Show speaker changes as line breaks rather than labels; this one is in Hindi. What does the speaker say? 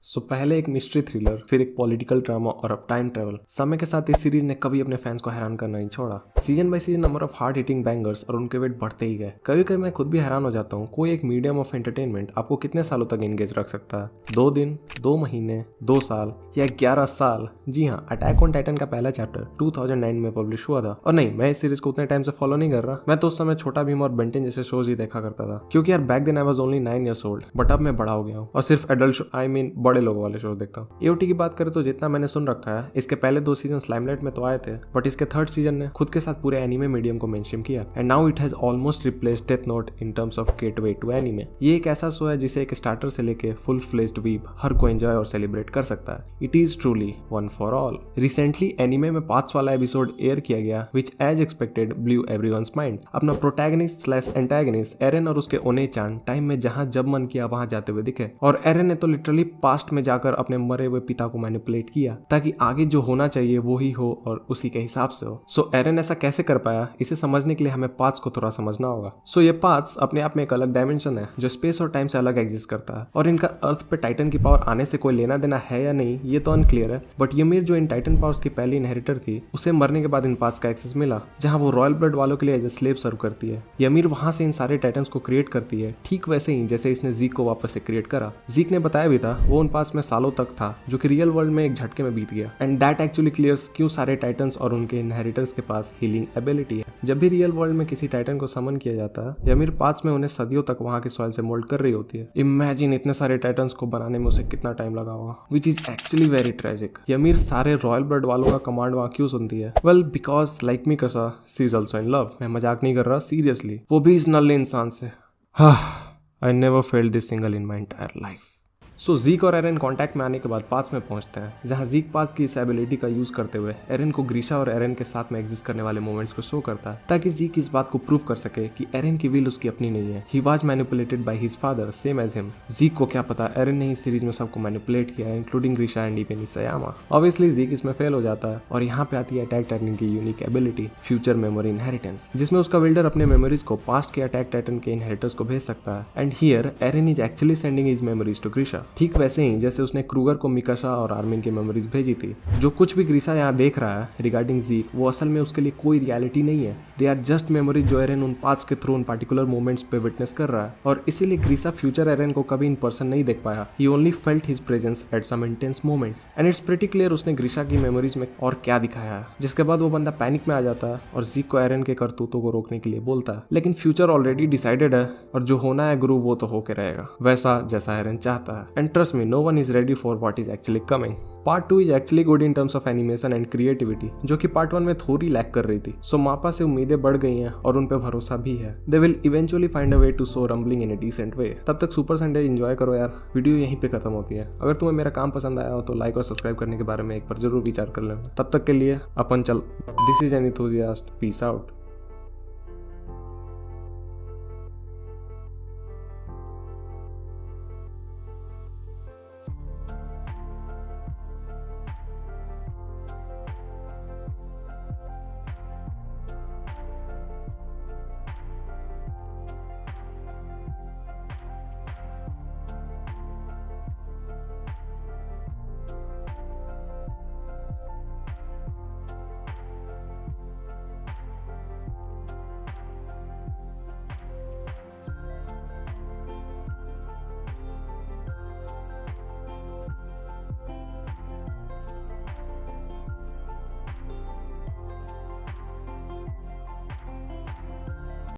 सो पहले एक मिस्ट्री थ्रिलर, फिर एक पॉलिटिकल ड्रामा और अब टाइम ट्रेवल। समय के साथ इस सीरीज ने कभी अपने फैंस को हैरान करना नहीं छोड़ा। Season by season number of hard hitting bangers और उनके वेट बढ़ते ही गए। कभी कभी मैं खुद भी हैरान हो जाता हूँ, कोई एक मीडियम ऑफ एंटरटेनमेंट आपको कितने सालों तक एंगेज रख सकता है? 2 दिन, 2 महीने, 2 साल या 11 साल? जी हाँ, अटैक ऑन टाइटन का पहला चैप्टर 2009 में पब्लिश हुआ था। और नहीं, मैं इस सीरीज को उतने टाइम से फॉलो नहीं कर रहा। मैं तो उस समय छोटा भीम और बेंटेन जैसे शोज ही देखा करता था, क्योंकि यार back then I was only 9 years old। But अब मैं बड़ा हो गया हूँ और सिर्फ एडल्ट शो, आई मीन बड़े लोगों वाले शोज देखता हूँ। एओटी की बात करें तो जितना मैंने सुन रखा है, इसके पहले 2 सीजन लाइमलाइट में तो आए थे, बट इसके 3rd सीजन ने खुद के साथ पूरे एनीमे मीडियम को मेंशन किया and now it has almost replaced Death Note in terms of gateway to anime. ये एक ऐसा शो है जिसे एक स्टार्टर से लेके फुल फ्लेज्ड वीब हर को एंजॉय और सेलिब्रेट कर सकता है। It is truly one for all. Recently anime में 5 वाला एपिसोड एयर किया गया which as expected blew everyone's mind. अपना प्रोटैगनिस्ट स्लैश एंटागनिस्ट एरन और उसके ओने-चान टाइम में जहां जब मन किया वहां जाते हुए दिखे, और एरन ने तो लिटरली पास्ट में जाकर अपने मरे हुए पिता को मैनिपुलेट किया ताकि आगे जो होना चाहिए वो ही हो और उसी के हिसाब से हो। सो एरन ऐसा कैसे कर पाया, इसे समझने के लिए हमें पाथ्स को थोड़ा समझना होगा। सो ये पाथ्स अपने आप में एक अलग डायमेंशन है जो स्पेस और टाइम से अलग एग्जिस्ट करता है, और इनका अर्थ पे टाइटन की पावर आने से कोई लेना देना है या नहीं ये तो अनक्लियर है। बट ymir जो इन टाइटन पावर्स की पहली इनहेरिटर थी, उसे मरने के बाद इन पाथ्स का एक्सेस मिला जहां वो रॉयल ब्लड वालों के लिए एज ए स्लेव सर्व करती है। ymir वहां से इन सारे टाइटन्स को क्रिएट करती है, ठीक वैसे ही जैसे इसने जीक को वापस से क्रिएट करा। जीक ने बताया भी था वो उन पास में सालों तक था, जो कि रियल वर्ल्ड में एक झटके में बीत गया। एंड दैट एक्चुअली क्लियर्स क्यों सारे टाइटन्स और उनके इनहेरिटर्स के पास हीलिंग एबिलिटी है। जब भी रियल वर्ल्ड में किसी टाइटन को समन किया जाता है, ymir पास में उन्हें सदियों तक वहां की सॉइल से मोल्ड कर रही होती है। इमेजिन इतने सारे टाइटन्स को बनाने में उसे कितना टाइम लगा होगा, which is actually very tragic. ymir सारे रॉयल ब्लड वालों का कमांड वहां क्यों सुनती है? Well because like Mikasa she is also in love. मैं मजाक नहीं कर रहा, सीरियसली, वो भी इस नल्ले इंसान से। I never felt this single in my entire life. सो जीक और एरन कांटेक्ट में आने के बाद पाथ्स में पहुंचते हैं, जहां जीक पाथ की इस एबिलिटी का यूज करते हुए एरन को ग्रीशा और एरन के साथ में एग्जिस्ट करने वाले मोमेंट्स को शो करता है, ताकि जीक इस बात को प्रूव कर सके कि एरन की विल उसकी अपनी नहीं है। He was manipulated by his father same as him. जीक को क्या पता एरन ने इस सीरीज में सबको मैनिपुलेट किया, including Grisha and even Isayama. Obviously Zeke इसमें फेल हो जाता है और यहाँ पे आती है अटैक टाइटन की unique ability, future memory inheritance, जिसमें उसका बिल्डर अपने मेमोरीज को पास्ट के अटैक टाइटन के इनहेरिटर्स को भेज सकता है। And here Eren is actually sending his memories to Grisha, ठीक वैसे ही जैसे उसने क्रूगर को मिकासा और आर्मिन की मेमोरीज भेजी थी। जो कुछ भी ग्रीशा यहाँ देख रहा है रिगार्डिंग जीक, वो असल में उसके लिए कोई रियलिटी नहीं है। दे आर जस्ट मेमोरीज जो एरन उन पाथ्स के थ्रू उन पार्टिकुलर मोमेंट्स पे विटनेस कर रहा है, और इसीलिए ग्रीशा फ्यूचर एरन को कभी इन पर्सन नहीं देख पाया। He only felt his presence at some intense moments and it's pretty clear उसने ग्रीशा की मेमोरीज में और क्या दिखाया है। जिसके बाद वो बंदा पैनिक में आ जाता है और जीक को एरन के करतूतों को रोकने के लिए बोलता है, लेकिन फ्यूचर ऑलरेडी डिसाइडेड है और जो होना है गुरु वो तो होके रहेगा, वैसा जैसा एरन चाहता है। And trust me, no one is ready for what is actually coming. Part 2 is actually good in terms of animation and creativity, जो कि Part 1 में थोड़ी लैक कर रही थी। सो मापा से उम्मीदें बढ़ गई हैं और उन पे भरोसा भी है। They will eventually find a way to show rumbling in a decent way. तब तक सुपर संडे एंजॉय करो यार। वीडियो यहीं पे खत्म होती है। अगर तुम्हें मेरा काम पसंद आया हो तो लाइक और सब्सक्राइब करने के बारे में एक बार जरूर विचार कर लेना। तब तक के लिए अपन चल। This is an enthusiast, peace out.